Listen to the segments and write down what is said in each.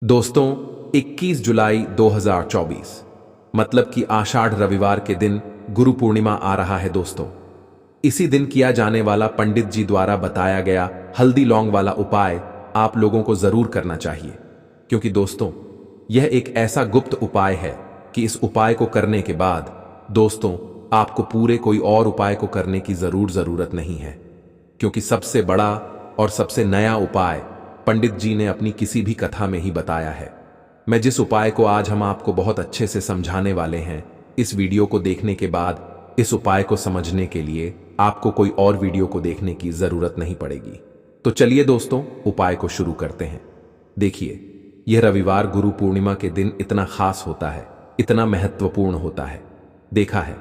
दोस्तों, 21 जुलाई 2024 मतलब कि आषाढ़ रविवार के दिन गुरु पूर्णिमा आ रहा है। दोस्तों, इसी दिन किया जाने वाला पंडित जी द्वारा बताया गया हल्दी लौंग वाला उपाय आप लोगों को जरूर करना चाहिए, क्योंकि दोस्तों यह एक ऐसा गुप्त उपाय है कि इस उपाय को करने के बाद दोस्तों आपको पूरे कोई और उपाय को करने की जरूरत नहीं है, क्योंकि सबसे बड़ा और सबसे नया उपाय पंडित जी ने अपनी किसी भी कथा में ही बताया है। मैं जिस उपाय को आज हम आपको बहुत अच्छे से समझाने वाले हैं, इस वीडियो को देखने के बाद इस उपाय को समझने के लिए आपको कोई और वीडियो को देखने की जरूरत नहीं पड़ेगी। तो चलिए दोस्तों, उपाय को शुरू करते हैं। देखिए, यह रविवार गुरु पूर्णिमा के दिन इतना खास होता है, इतना महत्वपूर्ण होता है। देखा है,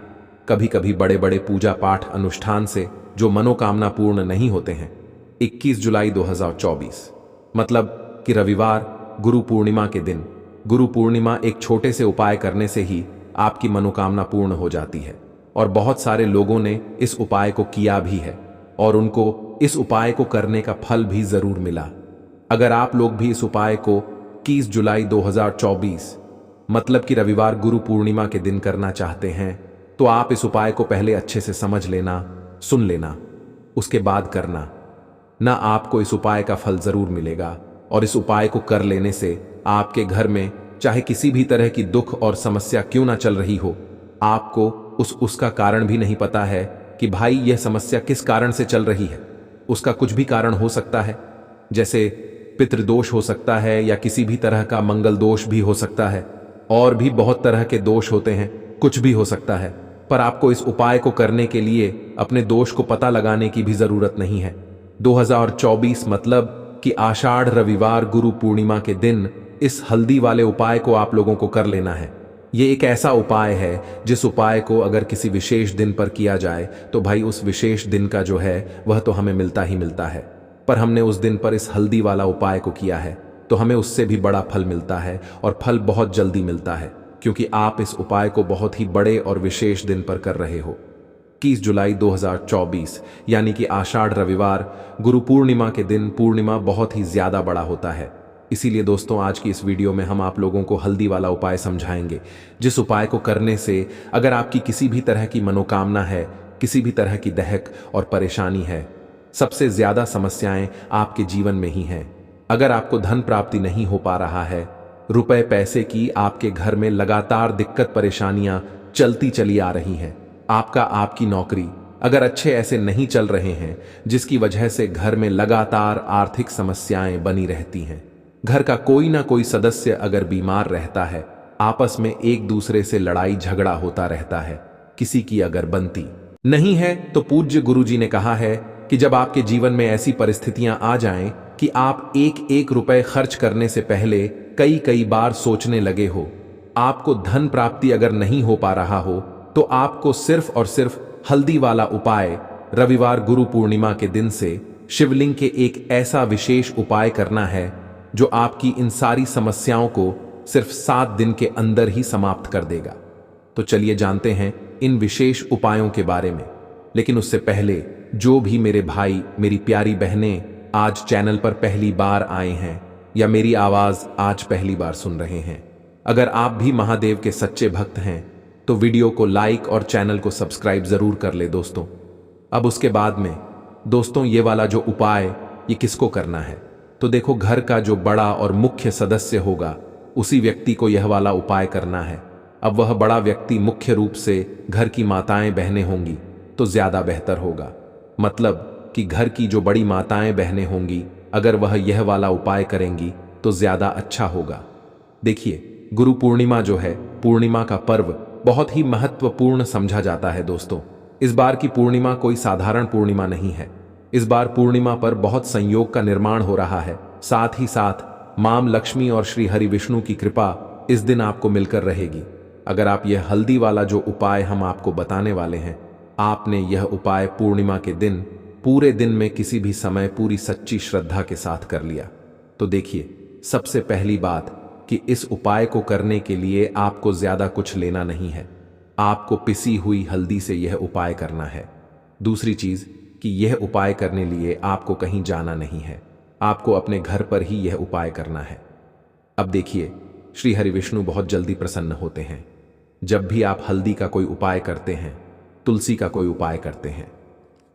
कभी कभी बड़े बड़े पूजा पाठ अनुष्ठान से जो मनोकामना पूर्ण नहीं होते हैं। 21 जुलाई 2024 मतलब कि रविवार गुरु पूर्णिमा के दिन, गुरु पूर्णिमा एक छोटे से उपाय करने से ही आपकी मनोकामना पूर्ण हो जाती है। और बहुत सारे लोगों ने इस उपाय को किया भी है और उनको इस उपाय को करने का फल भी जरूर मिला। अगर आप लोग भी इस उपाय को 21 जुलाई 2024 मतलब कि रविवार गुरु पूर्णिमा के दिन करना चाहते हैं, तो आप इस उपाय को पहले अच्छे से समझ लेना, सुन लेना, उसके बाद करना। ना आपको इस उपाय का फल जरूर मिलेगा, और इस उपाय को कर लेने से आपके घर में चाहे किसी भी तरह की दुख और समस्या क्यों ना चल रही हो, आपको उसका कारण भी नहीं पता है कि भाई यह समस्या किस कारण से चल रही है। उसका कुछ भी कारण हो सकता है, जैसे पितृदोष हो सकता है या किसी भी तरह का मंगल दोष भी हो सकता है, और भी बहुत तरह के दोष होते हैं, कुछ भी हो सकता है। पर आपको इस उपाय को करने के लिए अपने दोष को पता लगाने की भी जरूरत नहीं है। 2024 मतलब कि आषाढ़ रविवार गुरु पूर्णिमा के दिन इस हल्दी वाले उपाय को आप लोगों को कर लेना है। ये एक ऐसा उपाय है जिस उपाय को अगर किसी विशेष दिन पर किया जाए तो भाई उस विशेष दिन का जो है वह तो हमें मिलता ही मिलता है। पर हमने उस दिन पर इस हल्दी वाला उपाय को किया है तो हमें उससे भी बड़ा फल मिलता है, और फल बहुत जल्दी मिलता है, क्योंकि आप इस उपाय को बहुत ही बड़े और विशेष दिन पर कर रहे हो। 21 जुलाई 2024 यानी कि आषाढ़ रविवार गुरु पूर्णिमा के दिन पूर्णिमा बहुत ही ज्यादा बड़ा होता है। इसीलिए दोस्तों, आज की इस वीडियो में हम आप लोगों को हल्दी वाला उपाय समझाएंगे, जिस उपाय को करने से अगर आपकी किसी भी तरह की मनोकामना है, किसी भी तरह की दहक और परेशानी है, सबसे ज्यादा समस्याएं आपके जीवन में ही हैं। अगर आपको धन प्राप्ति नहीं हो पा रहा है, रुपए पैसे की आपके घर में लगातार दिक्कत परेशानियां चलती चली आ रही हैं, आपकी नौकरी अगर अच्छे ऐसे नहीं चल रहे हैं, जिसकी वजह से घर में लगातार आर्थिक समस्याएं बनी रहती हैं, घर का कोई ना कोई सदस्य अगर बीमार रहता है, आपस में एक दूसरे से लड़ाई झगड़ा होता रहता है, किसी की अगर बनती नहीं है, तो पूज्य गुरुजी ने कहा है कि जब आपके जीवन में ऐसी परिस्थितियां आ जाएं कि आप एक एक रुपए खर्च करने से पहले कई बार सोचने लगे हो, आपको धन प्राप्ति अगर नहीं हो पा रहा हो, तो आपको सिर्फ और सिर्फ हल्दी वाला उपाय रविवार गुरु पूर्णिमा के दिन से शिवलिंग के एक ऐसा विशेष उपाय करना है जो आपकी इन सारी समस्याओं को सिर्फ 7 दिन के अंदर ही समाप्त कर देगा। तो चलिए जानते हैं इन विशेष उपायों के बारे में। लेकिन उससे पहले जो भी मेरे भाई मेरी प्यारी बहनें आज चैनल पर पहली बार आए हैं या मेरी आवाज आज पहली बार सुन रहे हैं, अगर आप भी महादेव के सच्चे भक्त हैं तो वीडियो को लाइक और चैनल को सब्सक्राइब जरूर कर ले दोस्तों। अब उसके बाद में दोस्तों, ये वाला जो उपाय ये किसको करना है, तो देखो, घर का जो बड़ा और मुख्य सदस्य होगा उसी व्यक्ति को यह वाला उपाय करना है। अब वह बड़ा व्यक्ति मुख्य रूप से घर की माताएं बहनें होंगी तो ज्यादा बेहतर होगा। मतलब कि घर की जो बड़ी माताएं बहनें होंगी, अगर वह यह वाला उपाय करेंगी तो ज्यादा अच्छा होगा। देखिए, गुरु पूर्णिमा जो है, पूर्णिमा का पर्व बहुत ही महत्वपूर्ण समझा जाता है दोस्तों। इस बार की पूर्णिमा कोई साधारण पूर्णिमा नहीं है। इस बार पूर्णिमा पर बहुत संयोग का निर्माण हो रहा है। साथ ही साथ मां लक्ष्मी और श्री हरि विष्णु की कृपा इस दिन आपको मिलकर रहेगी। अगर आप यह हल्दी वाला जो उपाय हम आपको बताने वाले हैं, आपने यह उपाय पूर्णिमा के दिन पूरे दिन में किसी भी समय पूरी सच्ची श्रद्धा के साथ कर लिया, तो देखिए, सबसे पहली बात कि इस उपाय को करने के लिए आपको ज्यादा कुछ लेना नहीं है। आपको पिसी हुई हल्दी से यह उपाय करना है। दूसरी चीज कि यह उपाय करने लिए आपको कहीं जाना नहीं है, आपको अपने घर पर ही यह उपाय करना है। अब देखिए, श्री हरि विष्णु बहुत जल्दी प्रसन्न होते हैं जब भी आप हल्दी का कोई उपाय करते हैं, तुलसी का कोई उपाय करते हैं,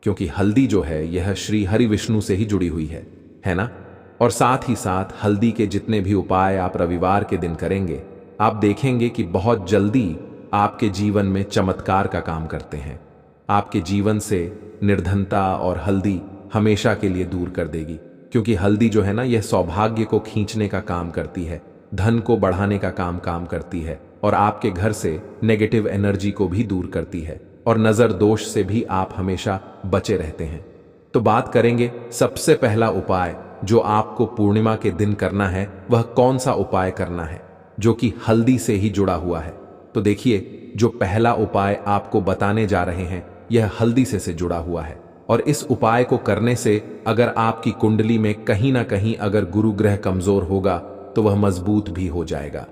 क्योंकि हल्दी जो है यह श्री हरि विष्णु से ही जुड़ी हुई है ना। और साथ ही साथ हल्दी के जितने भी उपाय आप रविवार के दिन करेंगे, आप देखेंगे कि बहुत जल्दी आपके जीवन में चमत्कार का काम करते हैं। आपके जीवन से निर्धनता और हल्दी हमेशा के लिए दूर कर देगी, क्योंकि हल्दी जो है ना, यह सौभाग्य को खींचने का काम करती है, धन को बढ़ाने का काम करती है, और आपके घर से नेगेटिव एनर्जी को भी दूर करती है, और नजर दोष से भी आप हमेशा बचे रहते हैं। तो बात करेंगे सबसे पहला उपाय जो आपको पूर्णिमा के दिन करना है, वह कौन सा उपाय करना है जो कि हल्दी से ही जुड़ा हुआ है। तो देखिए, जो पहला उपाय आपको बताने जा रहे हैं यह हल्दी से जुड़ा हुआ है, और इस उपाय को करने से अगर आपकी कुंडली में कहीं ना कहीं अगर गुरु ग्रह कमजोर होगा तो वह मजबूत भी हो जाएगा।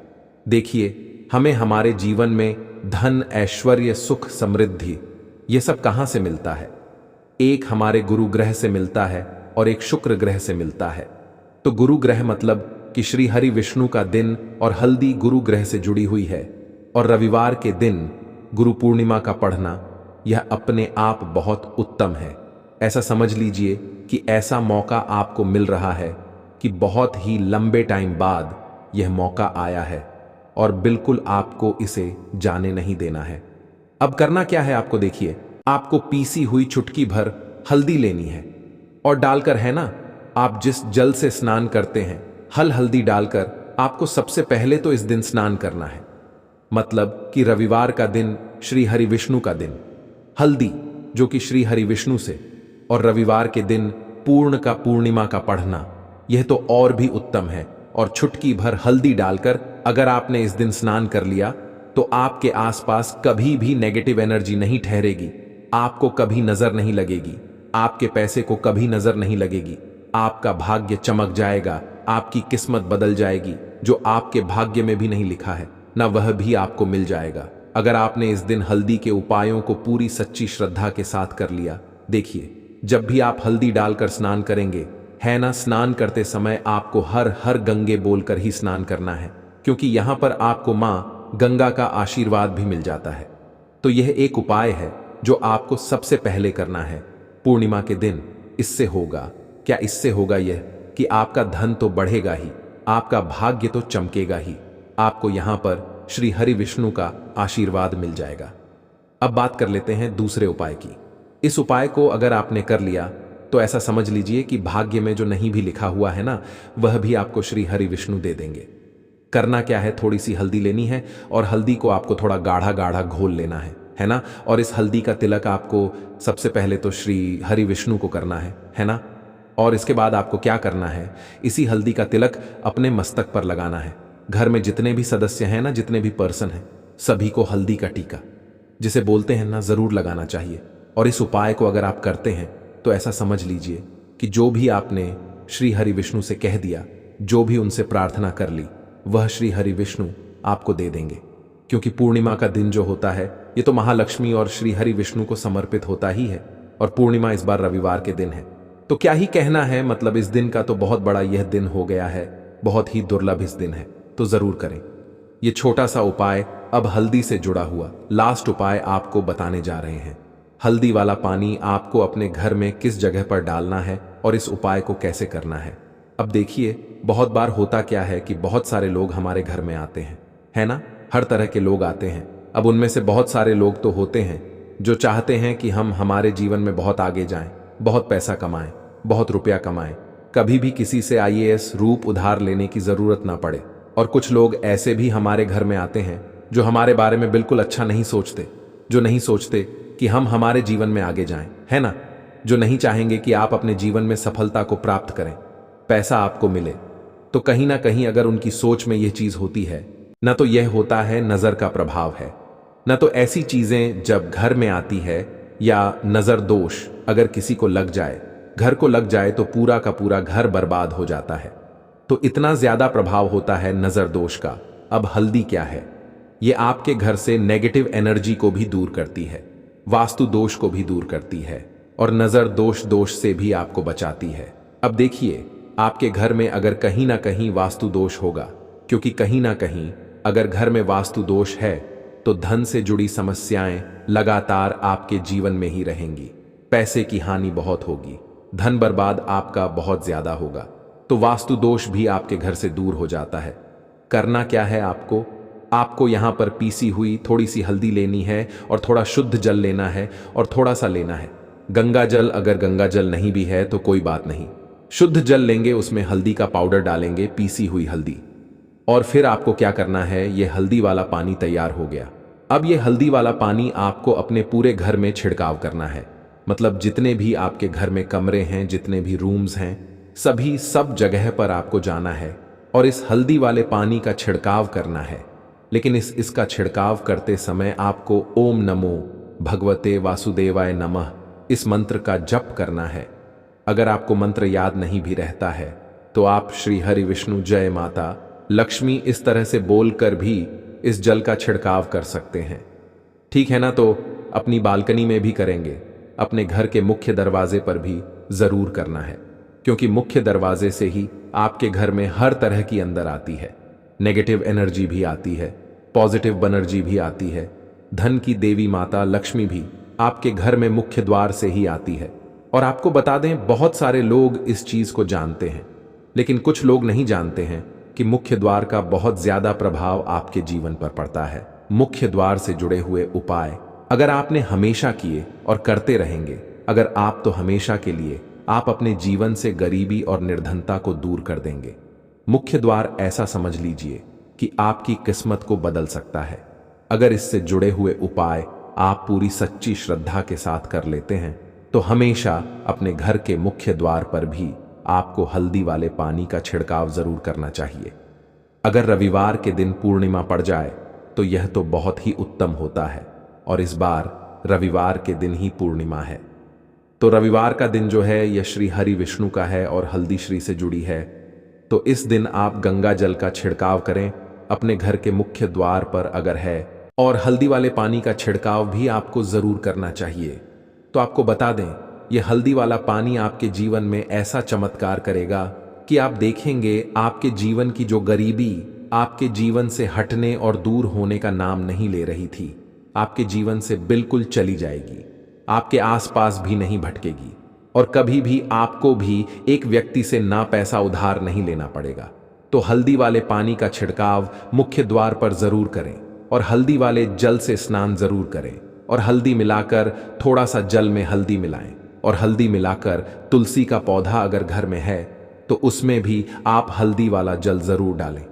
देखिए, हमें हमारे जीवन में धन, ऐश्वर्य, सुख, समृद्धि ये सब कहां से मिलता है? एक हमारे गुरु ग्रह से मिलता है और एक शुक्र ग्रह से मिलता है। तो गुरु ग्रह मतलब कि श्री हरि विष्णु का दिन, और हल्दी गुरु ग्रह से जुड़ी हुई है, और रविवार के दिन गुरु पूर्णिमा का पढ़ना यह अपने आप बहुत उत्तम है। ऐसा समझ लीजिए कि ऐसा मौका आपको मिल रहा है कि बहुत ही लंबे टाइम बाद यह मौका आया है, और बिल्कुल आपको इसे जाने नहीं देना है। अब करना क्या है आपको? देखिए, आपको पीसी हुई चुटकी भर हल्दी लेनी है, और डालकर, है ना, आप जिस जल से स्नान करते हैं, हल्दी डालकर आपको सबसे पहले तो इस दिन स्नान करना है। मतलब कि रविवार का दिन श्री हरि विष्णु का दिन, हल्दी जो कि श्री हरि विष्णु से, और रविवार के दिन पूर्ण का पूर्णिमा का पढ़ना, यह तो और भी उत्तम है। और चुटकी भर हल्दी डालकर अगर आपने इस दिन स्नान कर लिया तो आपके आसपास कभी भी नेगेटिव एनर्जी नहीं ठहरेगी, आपको कभी नजर नहीं लगेगी, आपके पैसे को कभी नजर नहीं लगेगी, आपका भाग्य चमक जाएगा, आपकी किस्मत बदल जाएगी। जो आपके भाग्य में भी नहीं लिखा है ना, वह भी आपको मिल जाएगा अगर आपने इस दिन हल्दी के उपायों को पूरी सच्ची श्रद्धा के साथ कर लिया। देखिए, जब भी आप हल्दी डालकर स्नान करेंगे, है ना, स्नान करते समय आपको हर हर गंगे बोलकर ही स्नान करना है, क्योंकि यहां पर आपको मां गंगा का आशीर्वाद भी मिल जाता है। तो यह एक उपाय है जो आपको सबसे पहले करना है पूर्णिमा के दिन। इससे होगा क्या? इससे होगा यह कि आपका धन तो बढ़ेगा ही, आपका भाग्य तो चमकेगा ही, आपको यहां पर श्री हरि विष्णु का आशीर्वाद मिल जाएगा। अब बात कर लेते हैं दूसरे उपाय की। इस उपाय को अगर आपने कर लिया तो ऐसा समझ लीजिए कि भाग्य में जो नहीं भी लिखा हुआ है ना, वह भी आपको श्री हरि विष्णु दे देंगे। करना क्या है? थोड़ी सी हल्दी लेनी है, और हल्दी को आपको थोड़ा गाढ़ा गाढ़ा घोल लेना है ना। और इस हल्दी का तिलक आपको सबसे पहले तो श्री हरि विष्णु को करना है ना। और इसके बाद आपको क्या करना है? इसी हल्दी का तिलक अपने मस्तक पर लगाना है। घर में जितने भी सदस्य हैं ना, जितने भी पर्सन हैं, सभी को हल्दी का टीका, जिसे बोलते हैं ना, जरूर लगाना चाहिए। और इस उपाय को अगर आप करते हैं तो ऐसा समझ लीजिए कि जो भी आपने श्री हरि विष्णु से कह दिया, जो भी उनसे प्रार्थना कर ली, वह श्री हरि विष्णु आपको दे देंगे। क्योंकि पूर्णिमा का दिन जो होता है, ये तो महालक्ष्मी और श्री हरि विष्णु को समर्पित होता ही है, और पूर्णिमा इस बार रविवार के दिन है। तो क्या ही कहना है, मतलब इस दिन का तो बहुत बड़ा यह दिन हो गया है, बहुत ही दुर्लभ इस दिन है, तो जरूर करें ये छोटा सा उपाय। अब हल्दी से जुड़ा हुआ लास्ट उपाय आपको बताने जा रहे हैं। हल्दी वाला पानी आपको अपने घर में किस जगह पर डालना है और इस उपाय को कैसे करना है। अब देखिए, बहुत बार होता क्या है कि बहुत सारे लोग हमारे घर में आते हैं, है ना, हर तरह के लोग आते हैं। अब उनमें से बहुत सारे लोग तो होते हैं जो चाहते हैं कि हम हमारे जीवन में बहुत आगे जाएं, बहुत पैसा कमाएं, बहुत रुपया कमाएं, कभी भी किसी से आईएएस रूप उधार लेने की जरूरत ना पड़े। और कुछ लोग ऐसे भी हमारे घर में आते हैं जो हमारे बारे में बिल्कुल अच्छा नहीं सोचते, जो नहीं सोचते कि हम हमारे जीवन में आगे जाएं, है ना, जो नहीं चाहेंगे कि आप अपने जीवन में सफलता को प्राप्त करें, पैसा आपको मिले। तो कहीं ना कहीं अगर उनकी सोच में यह चीज होती है ना, तो यह होता है नजर का प्रभाव है ना। तो ऐसी चीजें जब घर में आती है, या नजर दोष अगर किसी को लग जाए, घर को लग जाए, तो पूरा का पूरा घर बर्बाद हो जाता है। तो इतना ज्यादा प्रभाव होता है नजर दोष का। अब हल्दी क्या है? ये आपके घर से नेगेटिव एनर्जी को भी दूर करती है, वास्तु दोष को भी दूर करती है, और नजर दोष से भी आपको बचाती है। अब देखिए, आपके घर में अगर कहीं ना कहीं वास्तु दोष होगा, क्योंकि कहीं ना कहीं अगर घर में वास्तु दोष है तो धन से जुड़ी समस्याएं लगातार आपके जीवन में ही रहेंगी। पैसे की हानि बहुत होगी, धन बर्बाद आपका बहुत ज्यादा होगा। तो वास्तु दोष भी आपके घर से दूर हो जाता है। करना क्या है आपको यहां पर पीसी हुई थोड़ी सी हल्दी लेनी है और थोड़ा शुद्ध जल लेना है और थोड़ा सा लेना है गंगा जल। अगर गंगा जल नहीं भी है तो कोई बात नहीं, शुद्ध जल लेंगे, उसमें हल्दी का पाउडर डालेंगे, पीसी हुई हल्दी। और फिर आपको क्या करना है, ये हल्दी वाला पानी तैयार हो गया। अब ये हल्दी वाला पानी आपको अपने पूरे घर में छिड़काव करना है। मतलब जितने भी आपके घर में कमरे हैं, जितने भी रूम्स हैं, सब जगह पर आपको जाना है और इस हल्दी वाले पानी का छिड़काव करना है। लेकिन इसका छिड़काव करते समय आपको ओम नमो भगवते वासुदेवाय नमः इस मंत्र का जप करना है। अगर आपको मंत्र याद नहीं भी रहता है तो आप श्री हरि विष्णु जय माता लक्ष्मी इस तरह से बोलकर भी इस जल का छिड़काव कर सकते हैं। ठीक है ना? तो अपनी बालकनी में भी करेंगे, अपने घर के मुख्य दरवाजे पर भी जरूर करना है, क्योंकि मुख्य दरवाजे से ही आपके घर में हर तरह की अंदर आती है। नेगेटिव एनर्जी भी आती है, पॉजिटिव एनर्जी भी आती है। धन की देवी माता लक्ष्मी भी आपके घर में मुख्य द्वार से ही आती है। और आपको बता दें, बहुत सारे लोग इस चीज को जानते हैं, लेकिन कुछ लोग नहीं जानते हैं कि मुख्य द्वार का बहुत ज्यादा प्रभाव आपके जीवन पर पड़ता है। मुख्य द्वार से जुड़े हुए उपाय अगर आपने हमेशा किए और करते रहेंगे, अगर आप तो हमेशा के लिए आप अपने जीवन से गरीबी और निर्धनता को दूर कर देंगे। मुख्य द्वार ऐसा समझ लीजिए कि आपकी किस्मत को बदल सकता है। अगर इससे जुड़े हुए उपाय आप पूरी सच्ची श्रद्धा के साथ कर लेते हैं तो हमेशा अपने घर के मुख्य द्वार पर भी आपको हल्दी वाले पानी का छिड़काव जरूर करना चाहिए। अगर रविवार के दिन पूर्णिमा पड़ जाए तो यह तो बहुत ही उत्तम होता है, और इस बार रविवार के दिन ही पूर्णिमा है। तो रविवार का दिन जो है यह श्री हरि विष्णु का है और हल्दी श्री से जुड़ी है। तो इस दिन आप गंगा जल का छिड़काव करें अपने घर के मुख्य द्वार पर अगर है, और हल्दी वाले पानी का छिड़काव भी आपको जरूर करना चाहिए। तो आपको बता दें, यह हल्दी वाला पानी आपके जीवन में ऐसा चमत्कार करेगा कि आप देखेंगे आपके जीवन की जो गरीबी आपके जीवन से हटने और दूर होने का नाम नहीं ले रही थी, आपके जीवन से बिल्कुल चली जाएगी, आपके आसपास भी नहीं भटकेगी, और कभी भी आपको भी एक व्यक्ति से ना पैसा उधार नहीं लेना पड़ेगा। तो हल्दी वाले पानी का छिड़काव मुख्य द्वार पर जरूर करें, और हल्दी वाले जल से स्नान जरूर करें, और हल्दी मिलाकर थोड़ा सा जल में हल्दी मिलाएं, और हल्दी मिलाकर तुलसी का पौधा अगर घर में है तो उसमें भी आप हल्दी वाला जल जरूर डालें।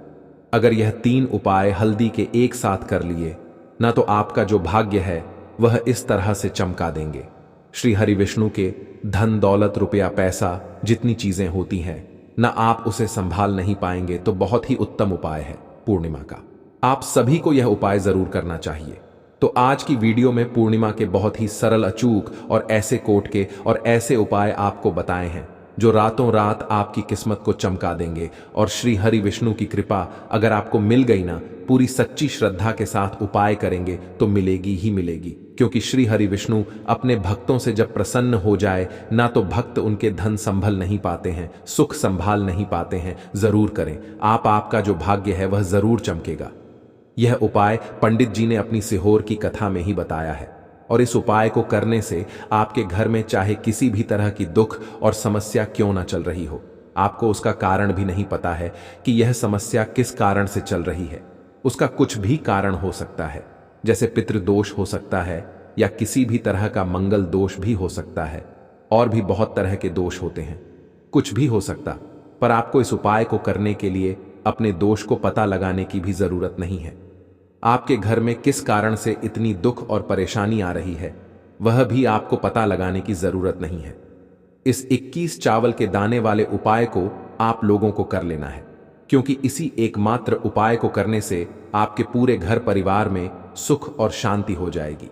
अगर यह 3 उपाय हल्दी के एक साथ कर लिए ना, तो आपका जो भाग्य है वह इस तरह से चमका देंगे। श्री हरि विष्णु के धन दौलत रुपया पैसा जितनी चीजें होती हैं ना, आप उसे संभाल नहीं पाएंगे। तो बहुत ही उत्तम उपाय है पूर्णिमा का, आप सभी को यह उपाय जरूर करना चाहिए। तो आज की वीडियो में पूर्णिमा के बहुत ही सरल, अचूक और ऐसे कोट के और ऐसे उपाय आपको बताए हैं जो रातों रात आपकी किस्मत को चमका देंगे। और श्री हरि विष्णु की कृपा अगर आपको मिल गई ना, पूरी सच्ची श्रद्धा के साथ उपाय करेंगे तो मिलेगी ही मिलेगी। क्योंकि श्री हरि विष्णु अपने भक्तों से जब प्रसन्न हो जाए ना, तो भक्त उनके धन संभल नहीं पाते हैं, सुख संभाल नहीं पाते हैं। जरूर करें, आपका जो भाग्य है वह जरूर चमकेगा। यह उपाय पंडित जी ने अपनी सिहोर की कथा में ही बताया है, और इस उपाय को करने से आपके घर में चाहे किसी भी तरह की दुख और समस्या क्यों ना चल रही हो, आपको उसका कारण भी नहीं पता है कि यह समस्या किस कारण से चल रही है। उसका कुछ भी कारण हो सकता है, जैसे पितृदोष हो सकता है, या किसी भी तरह का मंगल दोष भी हो सकता है, और भी बहुत तरह के दोष होते हैं, कुछ भी हो सकता। पर आपको इस उपाय को करने के लिए अपने दोष को पता लगाने की भी जरूरत नहीं है। आपके घर में किस कारण से इतनी दुख और परेशानी आ रही है वह भी आपको पता लगाने की जरूरत नहीं है। इस 21 चावल के दाने वाले उपाय को आप लोगों को कर लेना है, क्योंकि इसी एकमात्र उपाय को करने से आपके पूरे घर परिवार में सुख और शांति हो जाएगी।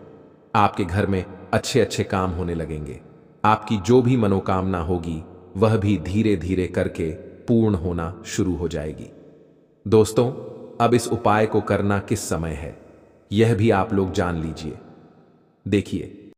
आपके घर में अच्छे अच्छे काम होने लगेंगे, आपकी जो भी मनोकामना होगी वह भी धीरे धीरे करके पूर्ण होना शुरू हो जाएगी। दोस्तों, अब इस उपाय को करना किस समय है यह भी आप लोग जान लीजिए। देखिए,